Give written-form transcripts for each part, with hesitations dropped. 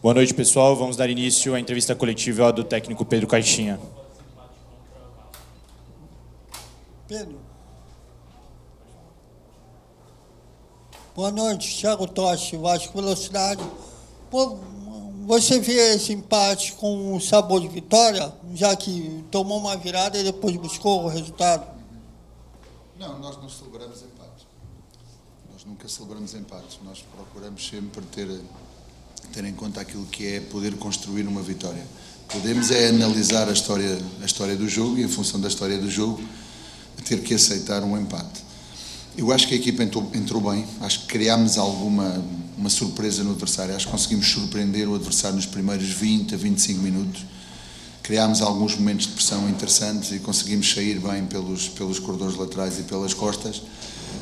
Boa noite, pessoal. Vamos dar início à entrevista coletiva do técnico Pedro Caixinha. Pedro. Boa noite, Thiago Totti, Vasco Velocidade. Você vê esse empate com um sabor de vitória, já que tomou uma virada e depois buscou o resultado? Não, nós não celebramos empates. Nós nunca celebramos empates. Nós procuramos sempre ter em conta aquilo que é poder construir uma vitória. Podemos analisar a história do jogo e, em função da história do jogo, ter que aceitar um empate. Eu acho que a equipa entrou bem, acho que criámos uma surpresa no adversário, acho que conseguimos surpreender o adversário nos primeiros 20 a 25 minutos, criámos alguns momentos de pressão interessantes e conseguimos sair bem pelos corredores laterais e pelas costas.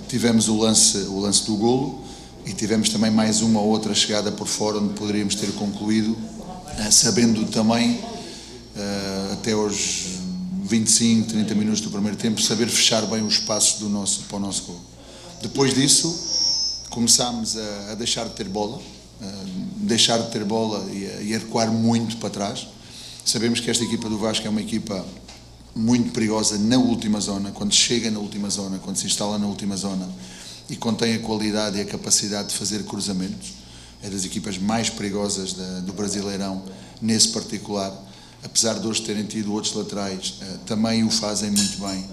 Tivemos o lance do golo e tivemos também mais uma ou outra chegada por fora onde poderíamos ter concluído, sabendo também, até aos 25, 30 minutos do primeiro tempo, saber fechar bem os espaços para o nosso gol. Depois disso, começámos a deixar de ter bola e a recuar muito para trás. Sabemos que esta equipa do Vasco é uma equipa muito perigosa na última zona, quando chega na última zona, quando se instala na última zona e contém a qualidade e a capacidade de fazer cruzamentos. É das equipas mais perigosas do Brasileirão, nesse particular. Apesar de hoje terem tido outros laterais, também o fazem muito bem.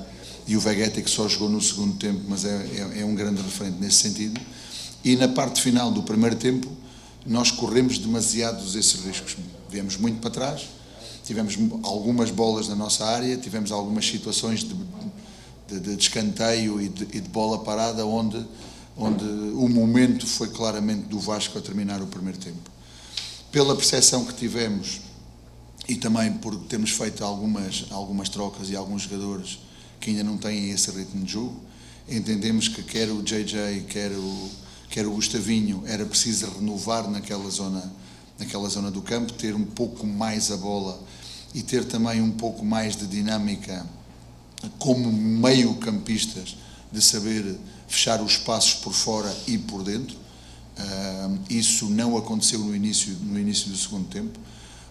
E o Vegeta, que só jogou no segundo tempo, mas é um grande referente nesse sentido. E na parte final do primeiro tempo, nós corremos demasiados esses riscos. Viemos muito para trás, tivemos algumas bolas na nossa área, tivemos algumas situações de escanteio e de bola parada, onde o momento foi claramente do Vasco a terminar o primeiro tempo. Pela percepção que tivemos, e também por termos feito algumas trocas e alguns jogadores que ainda não têm esse ritmo de jogo, entendemos que quer o JJ, quer o Gustavinho, era preciso renovar naquela zona do campo, ter um pouco mais a bola e ter também um pouco mais de dinâmica como meio-campistas, de saber fechar os espaços por fora e por dentro. Isso não aconteceu no início do segundo tempo.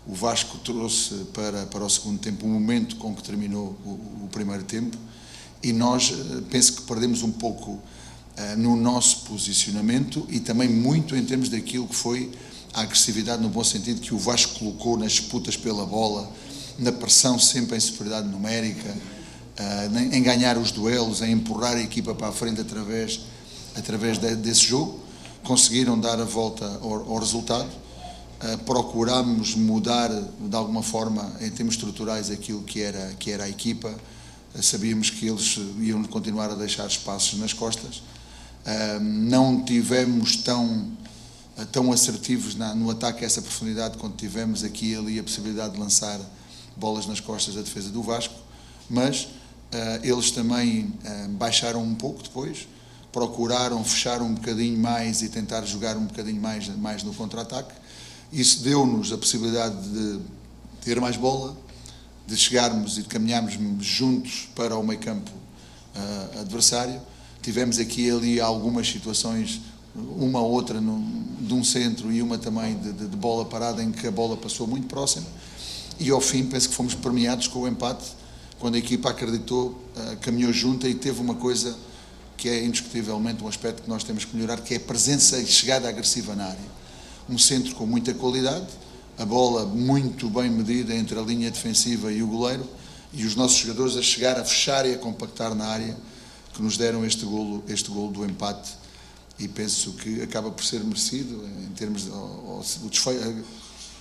O Vasco trouxe para o segundo tempo o momento com que terminou o primeiro tempo e nós penso que perdemos um pouco no nosso posicionamento e também muito em termos daquilo que foi a agressividade, no bom sentido, que o Vasco colocou nas disputas pela bola, na pressão sempre em superioridade numérica, em ganhar os duelos, em empurrar a equipa para a frente através desse jogo. Conseguiram dar a volta ao resultado. Procurámos mudar de alguma forma em termos estruturais aquilo que era a equipa. Sabíamos que eles iam continuar a deixar espaços nas costas. Não tivemos tão assertivos no ataque a essa profundidade quando tivemos aqui e ali a possibilidade de lançar bolas nas costas da defesa do Vasco, mas eles também baixaram um pouco depois, procuraram fechar um bocadinho mais e tentar jogar um bocadinho mais no contra-ataque. Isso deu-nos a possibilidade de ter mais bola, de chegarmos e de caminharmos juntos para o meio campo adversário. Tivemos aqui e ali algumas situações, uma ou outra de um centro e uma também de bola parada, em que a bola passou muito próxima. E ao fim penso que fomos premiados com o empate, quando a equipa acreditou, caminhou junta e teve uma coisa que é indiscutivelmente um aspecto que nós temos que melhorar, que é a presença e chegada agressiva na área. Um centro com muita qualidade, a bola muito bem medida entre a linha defensiva e o goleiro, e os nossos jogadores a chegar a fechar e a compactar na área, que nos deram este golo do empate, e penso que acaba por ser merecido, em termos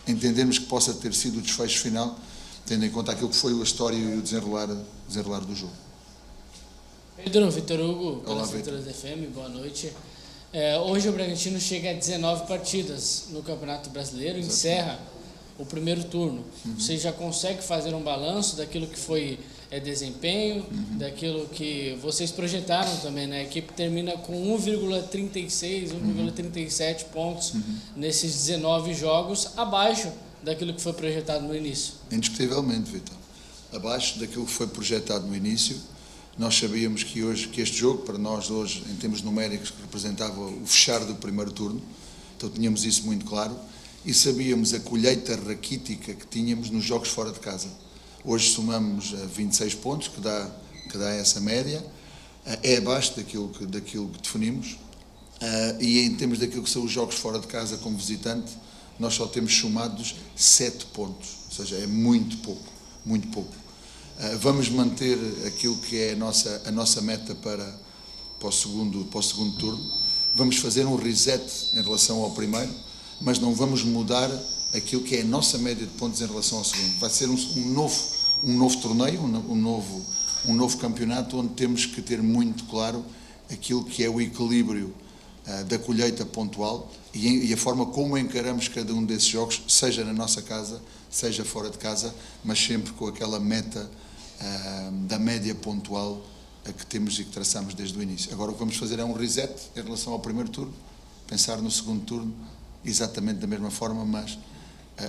entendermos que possa ter sido o desfecho final, tendo em conta aquilo que foi a história e o desenrolar do jogo. Pedro, Vitor Hugo, Olá, pela Centrais FM, boa noite. Hoje o Bragantino chega a 19 partidas no Campeonato Brasileiro, encerra o primeiro turno. Você já consegue fazer um balanço daquilo que foi desempenho, daquilo que vocês projetaram também, né? A equipe termina com 1,36, 1,37 pontos nesses 19 jogos, abaixo daquilo que foi projetado no início. Indiscutivelmente, Vitor. Abaixo daquilo que foi projetado no início. Nós sabíamos que este jogo, para nós hoje, em termos numéricos, representava o fechar do primeiro turno, então tínhamos isso muito claro, e sabíamos a colheita raquítica que tínhamos nos jogos fora de casa. Hoje somamos 26 pontos, que dá essa média, é abaixo daquilo que definimos, e em termos daquilo que são os jogos fora de casa como visitante, nós só temos somados 7 pontos, ou seja, é muito pouco, muito pouco. Vamos manter aquilo que é a nossa meta para o segundo turno, vamos fazer um reset em relação ao primeiro, mas não vamos mudar aquilo que é a nossa média de pontos em relação ao segundo. Vai ser um novo torneio, um novo campeonato, onde temos que ter muito claro aquilo que é o equilíbrio da colheita pontual e a forma como encaramos cada um desses jogos, seja na nossa casa, seja fora de casa, mas sempre com aquela meta da média pontual que temos e que traçamos desde o início. Agora o que vamos fazer é um reset em relação ao primeiro turno, pensar no segundo turno exatamente da mesma forma, mas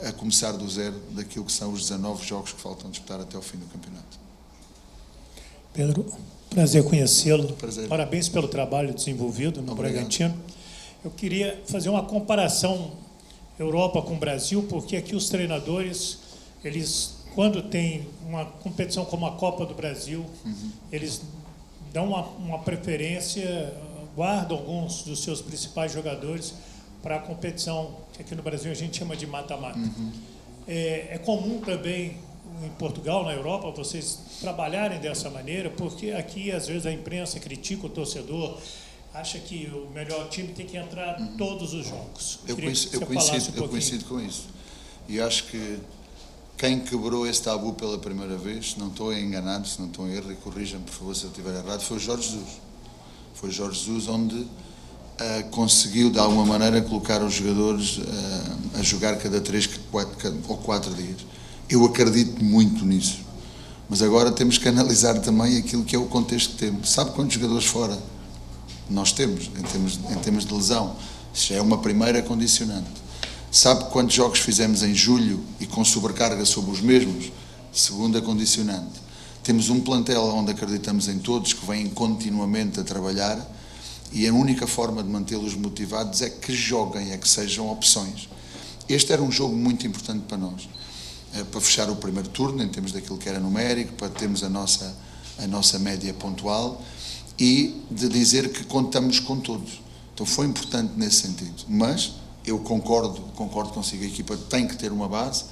a começar do zero daquilo que são os 19 jogos que faltam disputar até ao fim do campeonato. Pedro, prazer conhecê-lo. Prazer. Parabéns pelo trabalho desenvolvido no Bragantino. Eu queria fazer uma comparação Europa com o Brasil, porque aqui os treinadores, eles, quando tem uma competição como a Copa do Brasil, eles dão uma preferência, guardam alguns dos seus principais jogadores para a competição, que aqui no Brasil a gente chama de mata-mata. É comum também em Portugal, na Europa, vocês trabalharem dessa maneira, porque aqui às vezes a imprensa critica o torcedor, acha que o melhor time tem que entrar em todos os jogos. Eu coincido com isso. E acho que quem quebrou esse tabu pela primeira vez, se não estou enganado, se não estou em erro, e corrijam-me por favor se eu estiver errado, foi o Jorge Jesus. Foi o Jorge Jesus onde conseguiu de alguma maneira colocar os jogadores a jogar cada 3 ou 4 dias. Eu acredito muito nisso, mas agora temos que analisar também aquilo que é o contexto que temos. Sabe quantos jogadores fora nós temos em termos de lesão? Isso é uma primeira condicionante. Sabe quantos jogos fizemos em julho e com sobrecarga sobre os mesmos? Segunda condicionante. Temos um plantel onde acreditamos em todos, que vêm continuamente a trabalhar, e a única forma de mantê-los motivados é que joguem, é que sejam opções. Este era um jogo muito importante para nós, para fechar o primeiro turno, em termos daquilo que era numérico, para termos a nossa média pontual e de dizer que contamos com todos. Então foi importante nesse sentido, mas eu concordo consigo, a equipa tem que ter uma base,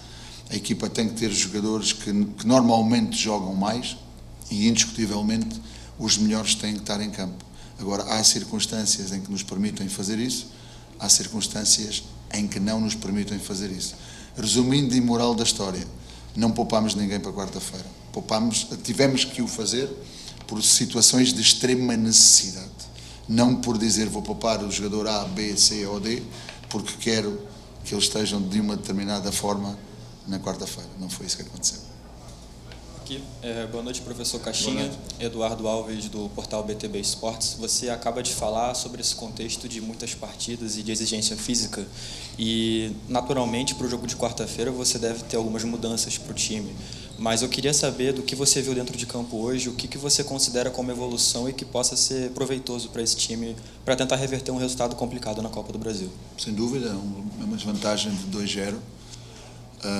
a equipa tem que ter jogadores que normalmente jogam mais e indiscutivelmente os melhores têm que estar em campo. Agora, há circunstâncias em que nos permitem fazer isso, há circunstâncias em que não nos permitem fazer isso. Resumindo e moral da história, não poupámos ninguém para quarta-feira. Tivemos que o fazer por situações de extrema necessidade. Não por dizer vou poupar o jogador A, B, C ou D, porque quero que eles estejam de uma determinada forma na quarta-feira. Não foi isso que aconteceu. Aqui. Boa noite, professor Caixinha. Eduardo Alves, do portal BTB Esportes. Você acaba de falar sobre esse contexto de muitas partidas e de exigência física e, naturalmente, para o jogo de quarta-feira você deve ter algumas mudanças para o time. Mas eu queria saber do que você viu dentro de campo hoje, o que você considera como evolução e que possa ser proveitoso para esse time para tentar reverter um resultado complicado na Copa do Brasil. Sem dúvida, é uma desvantagem de 2-0.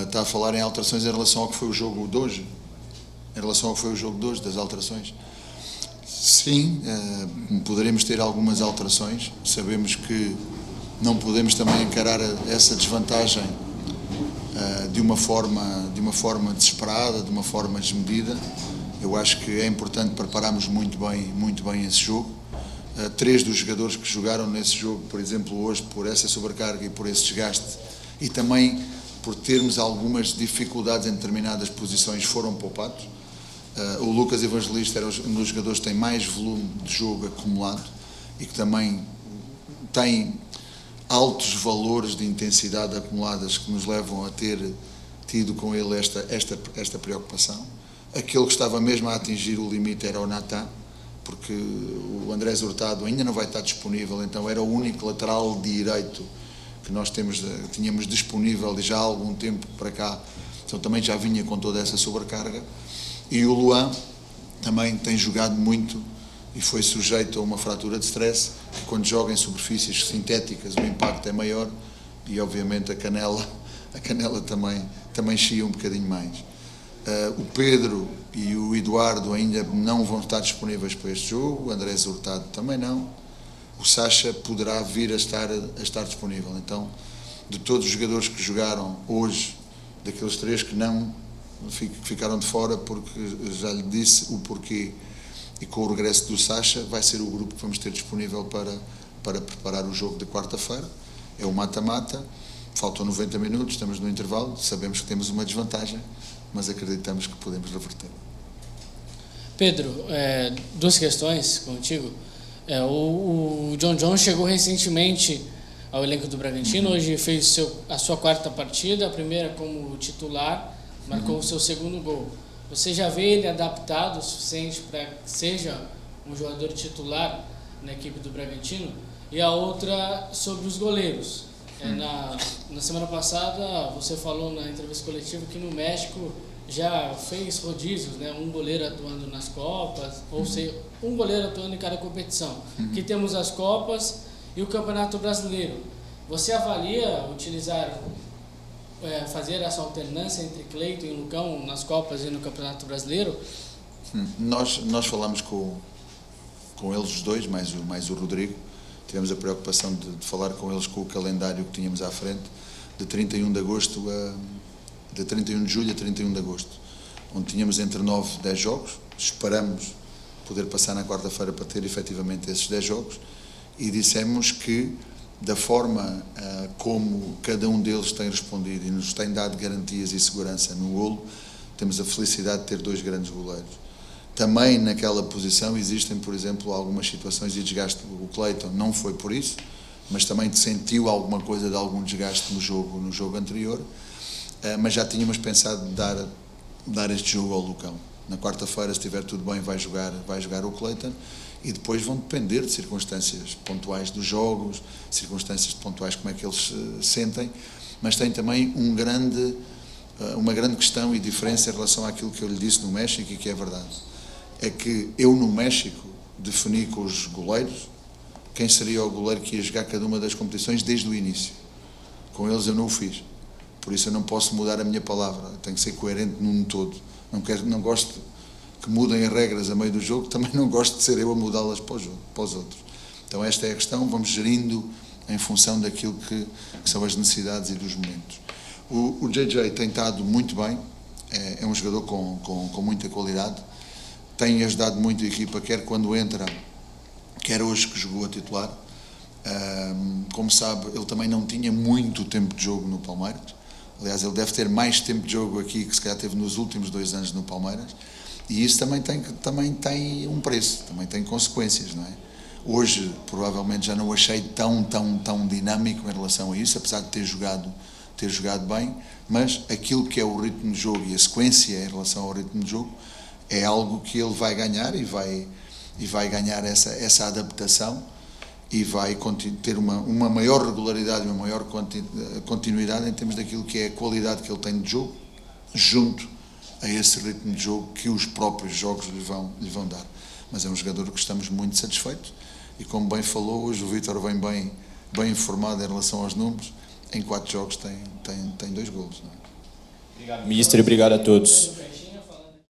Está a falar em alterações em relação ao que foi o jogo de hoje? Em relação ao que foi o jogo de hoje, das alterações? Sim, poderemos ter algumas alterações. Sabemos que não podemos também encarar essa desvantagem de uma forma desesperada, de uma forma desmedida. Eu acho que é importante prepararmos muito bem esse jogo. 3 dos jogadores que jogaram nesse jogo, por exemplo, hoje, por essa sobrecarga e por esse desgaste, e também por termos algumas dificuldades em determinadas posições, foram poupados. O Lucas Evangelista era um dos jogadores que tem mais volume de jogo acumulado e que também tem altos valores de intensidade acumuladas que nos levam a ter tido com ele esta preocupação. Aquele que estava mesmo a atingir o limite era o Natan, porque o Andrés Hurtado ainda não vai estar disponível, então era o único lateral direito que nós tínhamos disponível e já há algum tempo para cá, então também já vinha com toda essa sobrecarga. E o Luan também tem jogado muito e foi sujeito a uma fratura de stress, que quando joga em superfícies sintéticas o impacto é maior e obviamente a Canela também chia um bocadinho mais. O Pedro e o Eduardo ainda não vão estar disponíveis para este jogo, o André Hurtado também não, o Sacha poderá vir a estar disponível. Então, de todos os jogadores que jogaram hoje, daqueles 3 que não ficaram de fora, porque já lhe disse o porquê, e com o regresso do Sacha vai ser o grupo que vamos ter disponível para preparar o jogo de quarta-feira. É o mata-mata, faltam 90 minutos, estamos no intervalo, sabemos que temos uma desvantagem, mas acreditamos que podemos reverter. Pedro, 2 questões contigo. O John chegou recentemente ao elenco do Bragantino, hoje fez a sua 4ª partida, a primeira como titular, marcou o seu 2º gol. Você já vê ele adaptado o suficiente para que seja um jogador titular na equipe do Bragantino? E a outra sobre os goleiros. Na semana passada você falou na entrevista coletiva que no México já fez rodízios, né? Um goleiro atuando nas Copas, ou seja, um goleiro atuando em cada competição. Aqui temos as Copas e o Campeonato Brasileiro. Você avalia utilizar, fazer essa alternância entre Cleiton e Lucão nas Copas e no Campeonato Brasileiro? Nós falamos com eles os dois, mais o Rodrigo. Tivemos a preocupação de falar com eles com o calendário que tínhamos à frente, de 31 de julho a 31 de agosto, onde tínhamos entre 9 e 10 jogos. Esperamos poder passar na quarta-feira para ter efetivamente esses 10 jogos, e dissemos que, da forma como cada um deles tem respondido e nos tem dado garantias e segurança no golo, temos a felicidade de ter 2 grandes goleiros. Também naquela posição existem, por exemplo, algumas situações de desgaste. O Cleiton não foi por isso, mas também sentiu alguma coisa de algum desgaste no jogo anterior, mas já tínhamos pensado dar este jogo ao Lucão. Na quarta-feira, se estiver tudo bem, vai jogar o Cleiton, e depois vão depender de circunstâncias pontuais dos jogos, circunstâncias pontuais como é que eles se sentem, mas tem também uma grande questão e diferença em relação àquilo que eu lhe disse no México, e que é verdade. É que eu no México defini com os goleiros quem seria o goleiro que ia jogar cada uma das competições desde o início. Com eles eu não o fiz, por isso eu não posso mudar a minha palavra, eu tenho que ser coerente num todo. Não gosto que mudem as regras a meio do jogo, também não gosto de ser eu a mudá-las para os outros. Então esta é a questão, vamos gerindo em função daquilo que são as necessidades e dos momentos. O JJ tem estado muito bem, é um jogador com muita qualidade, tem ajudado muito a equipa, quer quando entra, quer hoje que jogou a titular. Como sabe, ele também não tinha muito tempo de jogo no Palmeiras. Aliás, ele deve ter mais tempo de jogo aqui que se calhar teve nos últimos 2 anos no Palmeiras. E isso também tem um preço, também tem consequências, não é? Hoje, provavelmente, já não o achei tão dinâmico em relação a isso, apesar de ter jogado bem, mas aquilo que é o ritmo de jogo e a sequência em relação ao ritmo de jogo é algo que ele vai ganhar e vai ganhar essa adaptação, e vai ter uma maior regularidade, uma maior continuidade em termos daquilo que é a qualidade que ele tem de jogo, junto a esse ritmo de jogo que os próprios jogos lhe vão dar. Mas é um jogador que estamos muito satisfeitos, e como bem falou, hoje o Vítor vem bem informado em relação aos números. Em 4 jogos tem 2 golos. Não é? Obrigado, Mister, e obrigado a todos.